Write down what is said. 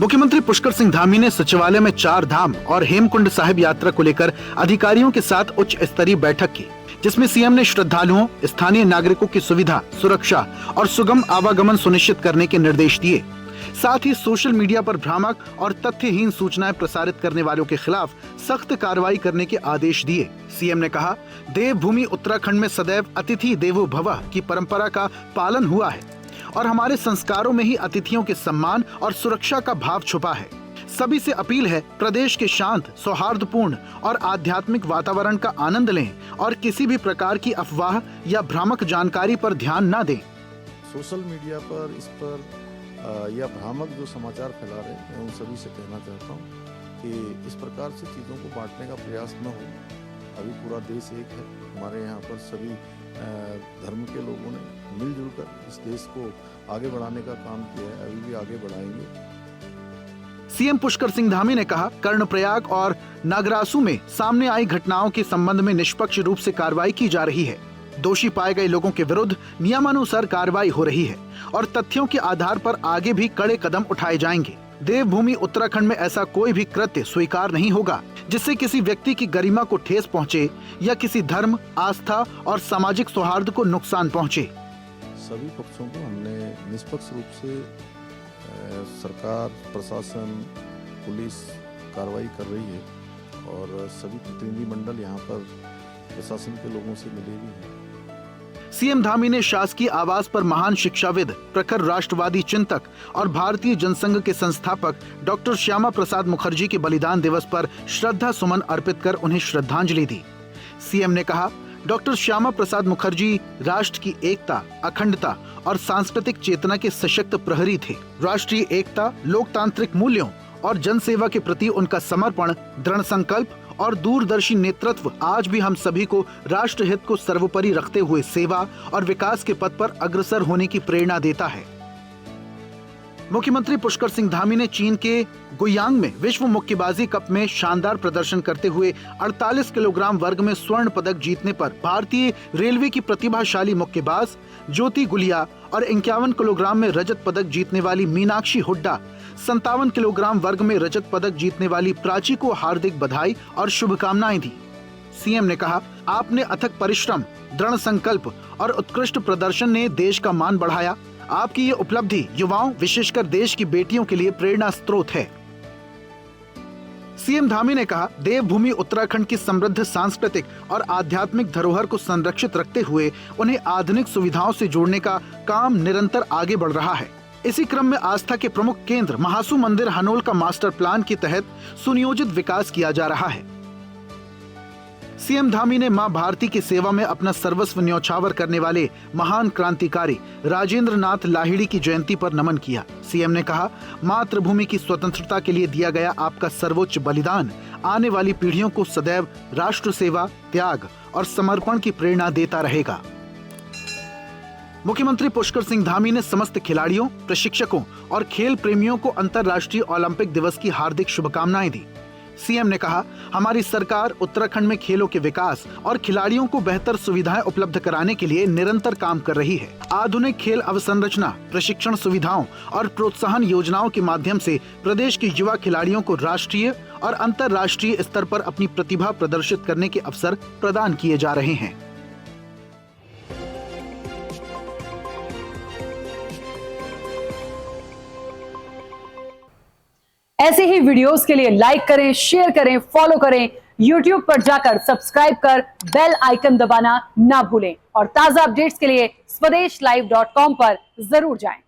मुख्यमंत्री पुष्कर सिंह धामी ने सचिवालय में 4 धाम और हेमकुंड साहिब यात्रा को लेकर अधिकारियों के साथ उच्च स्तरीय बैठक की, जिसमें सीएम ने श्रद्धालुओं, स्थानीय नागरिकों की सुविधा, सुरक्षा और सुगम आवागमन सुनिश्चित करने के निर्देश दिए। साथ ही सोशल मीडिया पर भ्रामक और तथ्यहीन सूचनाएं प्रसारित करने वालों के खिलाफ सख्त कार्रवाई करने के आदेश दिए। सीएम ने कहा, देवभूमि उत्तराखंड में सदैव अतिथि देवो भवः की परंपरा का पालन हुआ है और हमारे संस्कारों में ही अतिथियों के सम्मान और सुरक्षा का भाव छुपा है। सभी से अपील है, प्रदेश के शांत, सौहार्दपूर्ण और आध्यात्मिक वातावरण का आनंद लें और किसी भी प्रकार की अफवाह या भ्रामक जानकारी पर ध्यान न दें। सोशल मीडिया पर इस पर या भ्रामक जो समाचार फैला रहे हैं, मैं उन सभी से कहना चाहता हूँ कि इस प्रकार से चीज़ों को बांटने का प्रयास न हो। अभी पूरा देश एक है। हमारे यहाँ पर सभी धर्म के लोगों ने मिलजुल कर इस देश को आगे बढ़ाने का काम किया है, अभी भी आगे बढ़ाएंगे। सीएम पुष्कर सिंह धामी ने कहा, कर्णप्रयाग और नागरासू में सामने आई घटनाओं के संबंध में निष्पक्ष रूप से कार्रवाई की जा रही है। दोषी पाए गए लोगों के विरुद्ध नियमानुसार कार्रवाई हो रही है और तथ्यों के आधार पर आगे भी कड़े कदम उठाए जाएंगे। देवभूमि उत्तराखंड में ऐसा कोई भी कृत्य स्वीकार नहीं होगा जिससे किसी व्यक्ति की गरिमा को ठेस पहुंचे या किसी धर्म, आस्था और सामाजिक सौहार्द को नुकसान पहुंचे। सभी पक्षों को हमने निष्पक्ष रूप से सरकार, प्रशासन, पुलिस कार्रवाई कर रही है और सभी प्रतिनिधिमंडल यहाँ पर प्रशासन के लोगों से मिले भी हैं। सीएम धामी ने शासकीय आवास पर महान शिक्षाविद, प्रखर राष्ट्रवादी चिंतक और भारतीय जनसंघ के संस्थापक डॉक्टर श्यामा प्रसाद मुखर्जी के बलिदान दिवस पर श्रद्धा सुमन अर्पित कर उन्हें श्रद्धांजलि दी। सीएम ने कहा, डॉक्टर श्यामा प्रसाद मुखर्जी राष्ट्र की एकता, अखंडता और सांस्कृतिक चेतना के सशक्त प्रहरी थे। राष्ट्रीय एकता, लोकतांत्रिक मूल्यों और जनसेवा के प्रति उनका समर्पण, दृढ़ संकल्प और दूरदर्शी नेतृत्व आज भी हम सभी को राष्ट्र हित को सर्वोपरि रखते हुए सेवा और विकास के पथ पर अग्रसर होने की प्रेरणा देता है। मुख्यमंत्री पुष्कर सिंह धामी ने चीन के गुयांग में विश्व मुक्केबाजी कप में शानदार प्रदर्शन करते हुए 48 किलोग्राम वर्ग में स्वर्ण पदक जीतने पर भारतीय रेलवे की प्रतिभाशाली मुक्केबाज ज्योति गुलिया और 51 किलोग्राम में रजत पदक जीतने वाली मीनाक्षी हुड्डा, 57 किलोग्राम वर्ग में रजत पदक जीतने वाली प्राची को हार्दिक बधाई और शुभकामनाएं दी। सीएम ने कहा, आपने अथक परिश्रम, दृढ़ संकल्प और उत्कृष्ट प्रदर्शन ने देश का मान बढ़ाया। आपकी ये उपलब्धि युवाओं, विशेषकर देश की बेटियों के लिए प्रेरणा स्रोत है। सीएम धामी ने कहा, देवभूमि उत्तराखंड की समृद्ध सांस्कृतिक और आध्यात्मिक धरोहर को संरक्षित रखते हुए उन्हें आधुनिक सुविधाओं से जोड़ने का काम निरंतर आगे बढ़ रहा है। इसी क्रम में आस्था के प्रमुख केंद्र महासू मंदिर हनोल का मास्टर प्लान के तहत सुनियोजित विकास किया जा रहा है। सीएम धामी ने मां भारती की सेवा में अपना सर्वस्व न्यौछावर करने वाले महान क्रांतिकारी राजेंद्र नाथ लाहिड़ी की जयंती पर नमन किया। सीएम ने कहा, मातृभूमि की स्वतंत्रता के लिए दिया गया आपका सर्वोच्च बलिदान आने वाली पीढ़ियों को सदैव राष्ट्र सेवा, त्याग और समर्पण की प्रेरणा देता रहेगा। मुख्यमंत्री पुष्कर सिंह धामी ने समस्त खिलाड़ियों, प्रशिक्षकों और खेल प्रेमियों को अंतर्राष्ट्रीय ओलंपिक दिवस की हार्दिक शुभकामनाएं दी। सीएम ने कहा, हमारी सरकार उत्तराखंड में खेलों के विकास और खिलाड़ियों को बेहतर सुविधाएं उपलब्ध कराने के लिए निरंतर काम कर रही है। आधुनिक खेल अवसंरचना, प्रशिक्षण सुविधाओं और प्रोत्साहन योजनाओं के माध्यम से प्रदेश के युवा खिलाड़ियों को राष्ट्रीय और अंतर्राष्ट्रीय स्तर पर अपनी प्रतिभा प्रदर्शित करने के अवसर प्रदान किए जा रहे हैं। ऐसे ही वीडियोस के लिए लाइक करें, शेयर करें, फॉलो करें। YouTube पर जाकर सब्सक्राइब कर बेल आइकन दबाना ना भूलें और ताजा अपडेट्स के लिए swedeshlive.com पर जरूर जाएं।